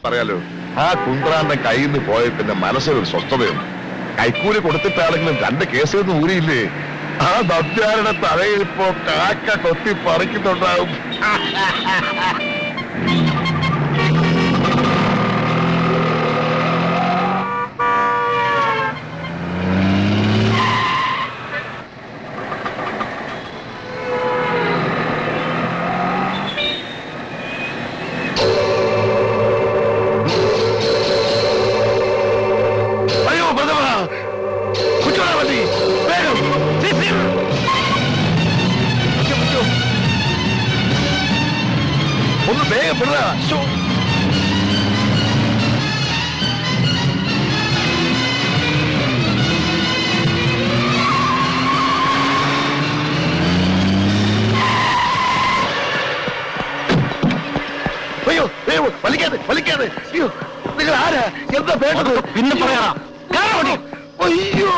പറയാലോ, ആ കുന്ത്രാന്റെ കയ്യിൽ നിന്ന് പോയ പിന്നെ മനസ്സിലൊരു സ്വസ്ഥതയുണ്ട്. കൈക്കൂലി കൊടുത്തിട്ടാണെങ്കിലും 2 കേസൊന്നും ഊരിയില്ലേ? ആ നമ്പ്യാരുടെ തലയിൽ ഇപ്പോ കാക്ക കൊത്തി പറിക്കുന്നുണ്ടാവും. ഒന്ന് വേഗം വിടുക. അയ്യോ വലിക്കാതെ വലിക്കാതെ. അയ്യോ നിങ്ങൾ ആരാ? എന്താ വേണ്ടത്? പിന്നെ പറയാ. അയ്യോ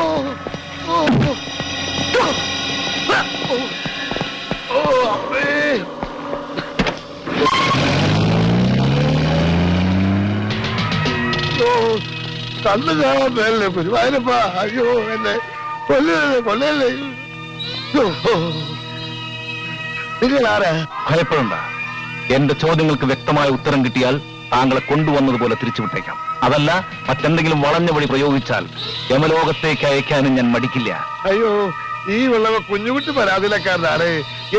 കണ്ണു കാണാൻ മേലേ ഗുരുവായൂരപ്പ. അയ്യോ എന്നെ കൊല്ലല്ലേ കൊല്ലല്ലേ. നിങ്ങൾ ആരാ? ഭയപ്പെടണ്ട. എന്റെ ചോദ്യങ്ങൾക്ക് വ്യക്തമായ ഉത്തരം കിട്ടിയാൽ താങ്കളെ കൊണ്ടുവന്നതുപോലെ തിരിച്ചുവിട്ടേക്കാം. അതല്ല, മറ്റെന്തെങ്കിലും വളഞ്ഞ വഴി പ്രയോഗിച്ചാൽ യമലോകത്തേക്ക് അയക്കാനും ഞാൻ മടിക്കില്ല. അയ്യോ ഈ വെള്ളവ കുഞ്ഞുകുട്ടി പരാതിയിലക്കാരനാണ്.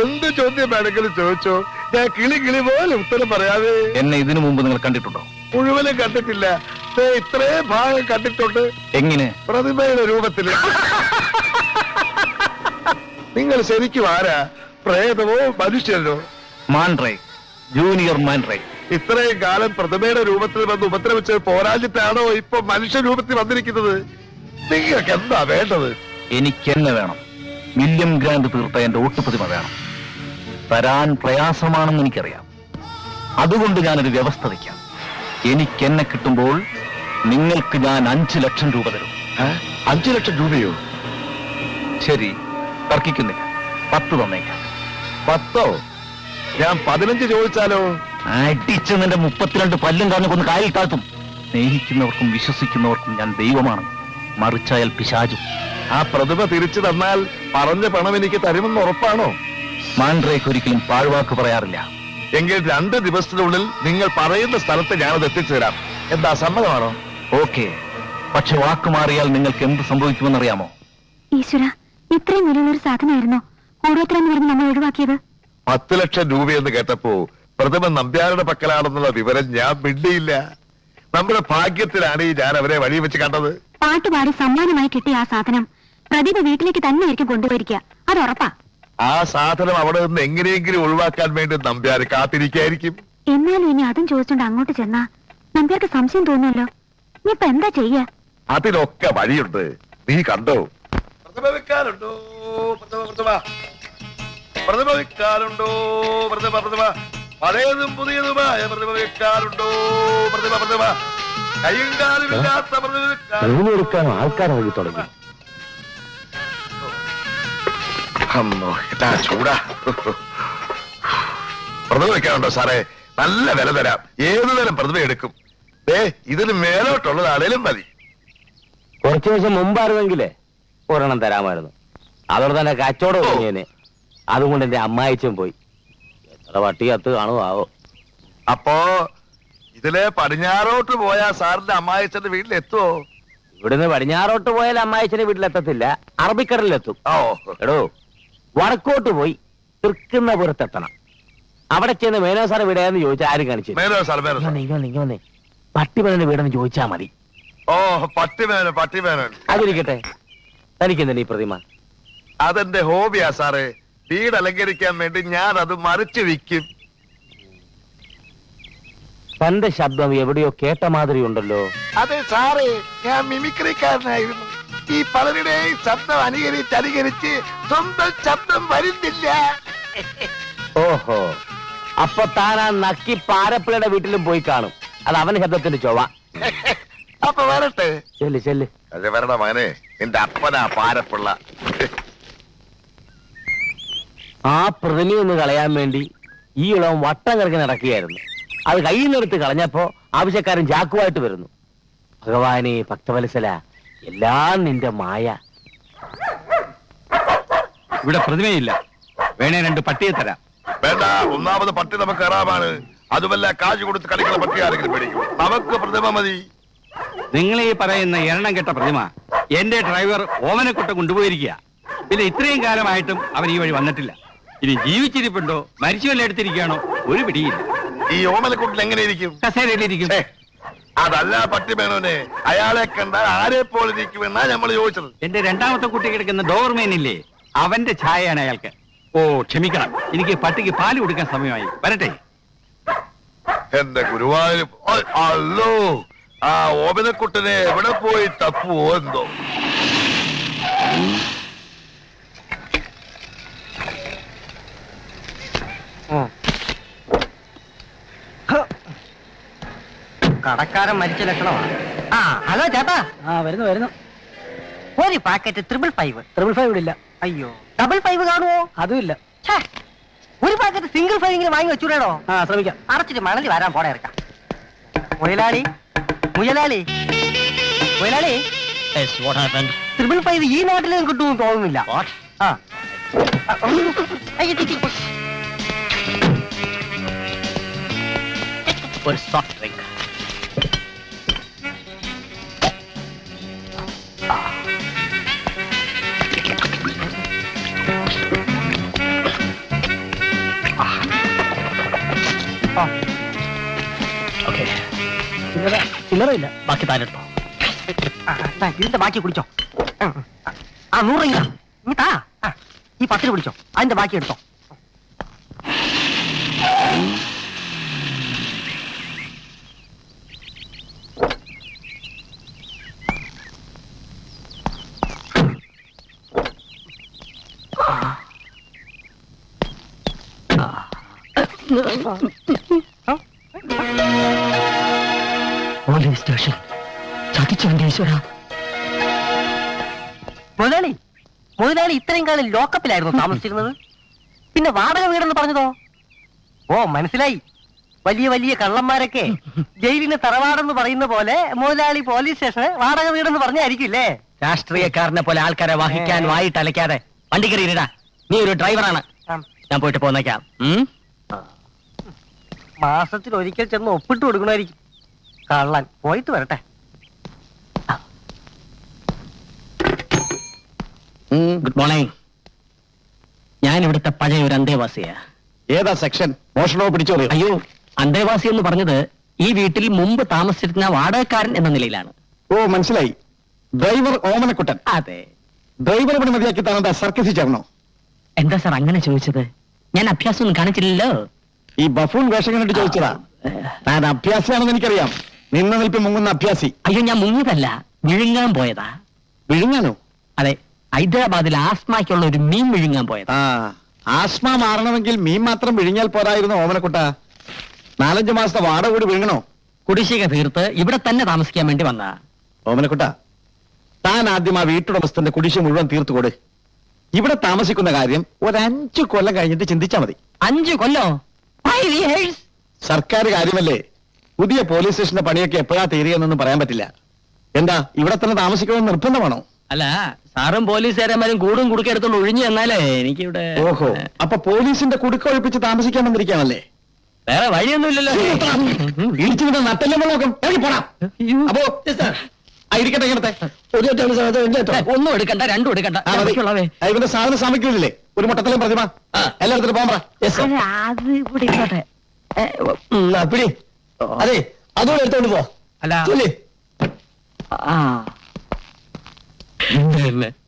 എന്ത് ചോദ്യം വേണമെങ്കിലും ചോദിച്ചോ, ഞാൻ കിളി കിളി പോലെ ഉത്തരം പറയാതെ. എന്നെ ഇതിനു മുമ്പ് നിങ്ങൾ കണ്ടിട്ടുണ്ടോ? മുഴുവനും കണ്ടിട്ടില്ല, ഇത്രയും ഭാഗം കണ്ടിട്ടുണ്ട്. എങ്ങനെ? പ്രതിമയുടെ രൂപത്തില്. നിങ്ങൾ ശരിക്കും ആരാ? പ്രേതമോ മനുഷ്യനോ? മാൻറേ, ജൂനിയർ മാൻറേ. ഇത്രയും കാലം പ്രതിമയുടെ രൂപത്തിൽ വന്ന് ഉപദ്രവിച്ചത് പോരാഞ്ഞിട്ടാണോ ഇപ്പൊ മനുഷ്യ രൂപത്തിൽ വന്നിരിക്കുന്നത്? നിങ്ങൾക്ക് എന്താ വേണ്ടത്? എനിക്കെന്നെ വേണം. വില്യം ഗ്രാൻഡ് തീർത്ത എന്റെ ഒട്ടുപ്രതിമ വേണം. തരാൻ പ്രയാസമാണെന്ന് എനിക്കറിയാം. അതുകൊണ്ട് ഞാനൊരു വ്യവസ്ഥ വയ്ക്കാം. എനിക്കെന്നെ കിട്ടുമ്പോൾ നിങ്ങൾക്ക് ഞാൻ 5 ലക്ഷം രൂപ തരും. 5 ലക്ഷം രൂപയോ? ശരി, തർക്കിക്കുന്നില്ല. 10 തന്നേക്കാം. 10? ഞാൻ 15 ചോദിച്ചാലോ? അടിച്ച് നിന്റെ 32 പല്ലും കാഞ്ഞു കൊന്ന് കായൽ താഴ്ത്തും. സ്നേഹിക്കുന്നവർക്കും വിശ്വസിക്കുന്നവർക്കും ഞാൻ ദൈവമാണ്, മറിച്ചായാൽ പിശാചും. ആ പ്രതിമ തിരിച്ചു തന്നാൽ പറഞ്ഞ പണം എനിക്ക് തരുമെന്ന് ഉറപ്പാണോ? മാൻഡ്രേക്ക് ഒരിക്കലും പാഴ്വാക്ക് പറയാറില്ല. എങ്കിൽ 2 ദിവസത്തിനുള്ളിൽ നിങ്ങൾ പറയുന്ന സ്ഥലത്ത് ഞാനത് എത്തിച്ചു തരാം. എന്താ, സമ്മതമാണോ? ഓക്കെ, പക്ഷെ വാക്ക് മാറിയാൽ നിങ്ങൾക്ക് എന്ത് സംഭവിക്കുമെന്നറിയാമോ? ഈശ്വര, ഇത്രയും വിലയുള്ളൊരു സാധനമായിരുന്നോ കൂടോത്രം പറഞ്ഞ് നമ്മൾ ഒഴിവാക്കിയത്? 10 ലക്ഷം രൂപയെന്ന് കേട്ടപ്പോ പ്രതിമ നമ്പ്യാരുടെ പക്കലാണെന്നുള്ള വിവരം ഞാൻ മിണ്ടിയില്ല. നമ്മുടെ ഭാഗ്യത്തിലാണ് ഞാൻ അവരെ വഴി വെച്ച് കണ്ടത്. പാട്ടുപാടി സമ്മാനമായി കിട്ടിയ ആ സാധനം പ്രതിഭ വീട്ടിലേക്ക് തന്നെ ആയിരിക്കും കൊണ്ടുപോയിരിക്കുക, അത് ഉറപ്പാ. ആ സാധനം അവിടെ നിന്ന് എങ്ങനെയെങ്കിലും ഒഴിവാക്കാൻ വേണ്ടി നമ്പ്യാർ കാത്തിരിക്കായിരിക്കും. എന്നാലും ഇനി അതും ചോദിച്ചോണ്ട് അങ്ങോട്ട് ചെന്നാ നമ്പ്യാർക്ക് സംശയം തോന്നുമല്ലോ. നീ ഇപ്പൊ എന്താ ചെയ്യാ? അതിനൊക്കെ വഴിയുണ്ട്, നീ കണ്ടോ? പ്രതിമ വെക്കാനുണ്ടോ? പ്രതിമ വെക്കാനുണ്ടോ? പ്രതിമ പഴയതും പുതിയതുമായ പ്രതിമ വെക്കാനുണ്ടോ? പ്രതിമ കയ്യും കാലുമില്ലാത്ത പ്രതിമ എടുക്കാൻ ആൾക്കാരായി തുടങ്ങി. ചൂടാ. പ്രതിമ വെക്കാനുണ്ടോ സാറേ? നല്ല വില തരാം. ഏതു തരം പ്രതിമ എടുക്കും? ഇതിന് മേലോട്ടുള്ളതാണേലും മതി. കുറച്ചു ദിവസം മുമ്പായിരുന്നെങ്കിലേ ഒരെണ്ണം തരാമായിരുന്നു. അതോടെ തന്നെ കച്ചവടം കഴിഞ്ഞേനെ. അതുകൊണ്ട് എന്റെ അമ്മായിച്ചും പോയി. എത്ര വട്ടി കത്ത് കാണുമാവോ? അപ്പോ ഇതിലെ പടിഞ്ഞാറോട്ട് പോയാ സാറിന്റെ അമ്മായിച്ചന്റെ വീട്ടിലെത്തുവോ? ഇവിടുന്ന് പടിഞ്ഞാറോട്ട് പോയാൽ അമ്മായിച്ചന്റെ വീട്ടിലെത്തത്തില്ല, അറബിക്കടലിലെത്തും. എടോ, വടക്കോട്ട് പോയി തൃക്കുന്നപുരത്തെത്തണം. അവിടെ ചെന്ന് മേനോ സാർ വീടാന്ന് ചോദിച്ചാൽ ആരും കാണിച്ചു പട്ടിമേനന്റെ വീടെന്ന് ചോദിച്ചാ മതി. ഓ, പട്ടിമേനൻ. അതിരിക്കട്ടെ, തനിക്കെന്താ ഈ പ്രതിമ? അതെന്റെ ഹോബിയാ സാറേ. വീട് അലങ്കരിക്കാൻ വേണ്ടി ഞാൻ അത് മറിച്ചു വിൽക്കും. തന്റെ ശബ്ദം എവിടെയോ കേട്ട മാതിരി ഉണ്ടല്ലോ. അതെ സാറേ, ഞാൻ മിമിക്രിക്കാരനായിരുന്നു. ഈ പലരുടെയും ശബ്ദം അനുകരിച്ച് സ്വന്തം ശബ്ദം വരുന്നില്ല. ഓഹോ, അപ്പൊ താൻ ആ നക്കി പാരപ്പിളയുടെ വീട്ടിലും പോയി കാണും. അത് അവന്റെ ശബ്ദത്തിന്റെ ചൊവ്വ. അപ്പൊ വരട്ടെ. ചെല്ല് ചെല്ല്. അതെ, വരണ മകനെ, നിന്റെ അപ്പനാ പാരപ്പിള്ള. ആ പ്രതിമയൊന്ന് കളയാൻ വേണ്ടി ഈ ഇളവൻ വട്ടം കിടക്കി നടക്കുകയായിരുന്നു. അത് കയ്യിൽ നിന്നെടുത്ത് കളഞ്ഞപ്പോ ആവശ്യക്കാരൻ ജാക്കുമായിട്ട് വരുന്നു. ഭഗവാനെ ഭക്തവത്സല, എല്ലാം നിന്റെ മായ. ഇവിടെ പ്രതിമയില്ല, വേണേ 2 പട്ടിയെ തരാം. വേണ്ട, ഒന്നാമത് പട്ടി നമുക്ക് കയറാമാണ്. അതുമല്ല, കാശ് കൊടുത്ത് കളിക്കുന്ന പട്ടി ആരെങ്കിലും പേടിക്കും. നമുക്ക് പ്രതിമ മതി. നിങ്ങൾ ഈ പറയുന്ന എണ്ണം കെട്ട പ്രതിമ എന്റെ ഡ്രൈവർ ഓമനക്കുട്ട കൊണ്ടുപോയിരിക്കുക. പിന്നെ ഇത്രയും കാലമായിട്ടും അവൻ ഈ വഴി വന്നിട്ടില്ല. ഇനി ജീവിച്ചിരിപ്പുണ്ടോ മരിച്ചു വല്ല എടുത്തിരിക്കുകയാണോ ഒരു പിടിയില്ല. ഈ ഓമലക്കുട്ടിൽ എങ്ങനെ ഇരിക്കും? കസേരയിലിരിക്കും. അതല്ല പട്ടി വേണോനെ, അയാളെ കണ്ടാൽ ആരെ പോലെ ഇരിക്കുമെന്നാ നമ്മൾ ചോദിച്ചത്. എന്റെ 2ാമത്തെ കുട്ടി കിടക്കുന്ന ഡോർമേനില്ലേ, അവന്റെ ഛായയാണ് അയാൾക്ക്. ഓ ക്ഷമിക്കണം, എനിക്ക് പട്ടിക്ക് പാല് കൊടുക്കാൻ സമയമായി. വരട്ടെ. എന്റെ ഗുരുവായൂർ, അല്ലോ, ആ ഓമനക്കുട്ടനെ എവിടെ പോയി തപ്പുവോ എന്തോ. കടക്കാരൻ മരിച്ച ലക്ഷണമാണ്. ആ ഹലോ ചേട്ടാ. വരുന്നു. ഒരു പാക്കറ്റ് 555. 555 ഇല്ല. അയ്യോ, 555 കാണുമോ? അതും ഇല്ല. ഒരു പാക്കറ്റ് സിംഗിൾ 5 വാങ്ങി വെച്ചൂടോ? ശ്രമിക്കാം. അടച്ചിട്ട് മണലി വരാൻ പോടെ ഇറക്കാം. മുയലാളി 555 ഈ നാട്ടിലും കിട്ടുമെന്ന് തോന്നുന്നില്ല. ആ ഒരു സോഫ്റ്റ് ഡ്രിങ്ക്. ചില്ലറയില്ല. ബാക്കി താനെടുത്തോ. ഇതിന്റെ ബാക്കി കുടിച്ചോ. 100 രൂപ ഇങ്ങട്ടാ. ഈ 10 പിടിച്ചോ, അതിന്റെ ബാക്കി എടുത്തോ. പോലീസ് സ്റ്റേഷൻ ചതിച്ചവന്റെ ഈശ്വര. മുതലാളി ഇത്രയും കാലം ലോക്കപ്പിലായിരുന്നു താമസിച്ചിരുന്നത്. പിന്നെ വാടക വീടെന്ന് പറഞ്ഞതോ? ഓ മനസ്സിലായി. വലിയ വലിയ കള്ളന്മാരൊക്കെ ജയിലിന് തറവാടെന്ന് പറയുന്ന പോലെ മുതലാളി പോലീസ് സ്റ്റേഷന് വാടക വീടെന്ന് പറഞ്ഞായിരിക്കില്ലേ? രാഷ്ട്രീയക്കാരനെ പോലെ ആൾക്കാരെ വഹിക്കാൻ വായിട്ട് അലക്കാതെ വണ്ടി കയറിയിടാ. നീ ഒരു ഡ്രൈവറാണ്, ഞാൻ പോയിട്ട് പോന്നേക്കാം. മാസത്തിൽ ഒരിക്കൽ ചെന്ന് ഒപ്പിട്ട് കൊടുക്കണമായിരിക്കും. കള്ളൻ പോയിട്ട് വരട്ടെ. Good morning. ഞാൻ ഇവിടുത്തെ പഴയ ഒരു അന്തേവാസിയാ. ഏതാ സെക്ഷൻ? മോഷണോ പിടിച്ചോ? അയ്യോ, അന്തേവാസി എന്ന് പറഞ്ഞത് ഈ വീട്ടിൽ മുമ്പ് താമസിച്ചിരുന്ന വാടകക്കാരൻ എന്ന നിലയിലാണ്. ഓ മനസ്സിലായി. ഡ്രൈവർ ഓമനക്കുട്ടൻ. അതെ. ഡ്രൈവർ പണി മതിയാക്കി താങ്കളുടെ സർക്കസിൽ ചേർന്നോ? എന്താ സാർ അങ്ങനെ ചോദിച്ചത്? ഞാൻ അഭ്യാസമൊന്നും കാണിച്ചില്ലല്ലോ. ഈ ബഫൂൺ വേഷം കണ്ടിട്ട് ചോദിച്ചതാ. താൻ അഭ്യാസിയാണെന്ന് എനിക്കറിയാം. നിന്ന നിൽപ്പ് മുങ്ങുന്ന അഭ്യാസി. അയ്യോ, ഞാൻ മുങ്ങിയതല്ല, വിഴുങ്ങാൻ പോയതാ. വിഴുങ്ങാനോ? അതെ, ഹൈദരാബാദിൽ ആസ്മയ്ക്കുള്ള ഒരു മീൻ വിഴുങ്ങാൻ പോയതാ. ആസ്മ മാറണമെങ്കിൽ മീൻ മാത്രം വിഴുങ്ങിയാൽ പോരായിരുന്നു ഓമനക്കുട്ട. 4-5 മാസത്തെ വാടക കൂടി വിഴുങ്ങണോ? കുടിശ്ശിക തീർത്ത് ഇവിടെ തന്നെ താമസിക്കാൻ വേണ്ടി വന്നാ. ഓമനക്കുട്ട, താൻ ആദ്യം ആ വീട്ടുടമസ്ഥന്റെ കുടിശ്ശിക മുഴുവൻ തീർത്തു കൊടു. ഇവിടെ താമസിക്കുന്ന കാര്യം ഒരു 5 കൊല്ലം കഴിഞ്ഞിട്ട് ചിന്തിച്ചാ മതി. 5 കൊല്ലോ? 5 years? സർക്കാർ കാര്യമല്ലേ. പുതിയ പോലീസ് സ്റ്റേഷന്റെ പണിയൊക്കെ എപ്പോഴാ തീരുകയെന്നൊന്നും പറയാൻ പറ്റില്ല. എന്താ ഇവിടെ തന്നെ താമസിക്കണമെന്ന് നിർബന്ധമാണോ? അല്ല, സാറും പോലീസുകാരന്മാരും കൂടും കുടുക്കെടുത്തോണ്ട് ഒഴിഞ്ഞു എന്നാലേ എനിക്കിവിടെ. ഓഹോ, അപ്പൊ പോലീസിന്റെ കുടുക്കൊഴിപ്പിച്ച് താമസിക്കാൻ വന്നിരിക്കാണല്ലേ? വേറെ വഴിയൊന്നുമില്ലല്ലോ. ഇടിച്ചിട്ട് നട്ടെല്ലാം നോക്കും. ഇറങ്ങി പോടാ. അപ്പോ ഇരിക്കട്ടെ ഇങ്ങനത്തെ ഒന്നും എടുക്കണ്ട, 2 എടുക്കണ്ട. ഇവന്റെ സാധനം സാമഗ്രിയില്ലേ? ഒരു മുട്ടത്തലും പ്രതിമ എല്ലായിടത്തും പോകാൻ അത് ഇവിടെ ഇരിക്കട്ടെ. പിടി. അതെ, അതുകൂടെ എടുത്തോണ്ട് പോ. അല്ല. ചൊല്ലി. ആ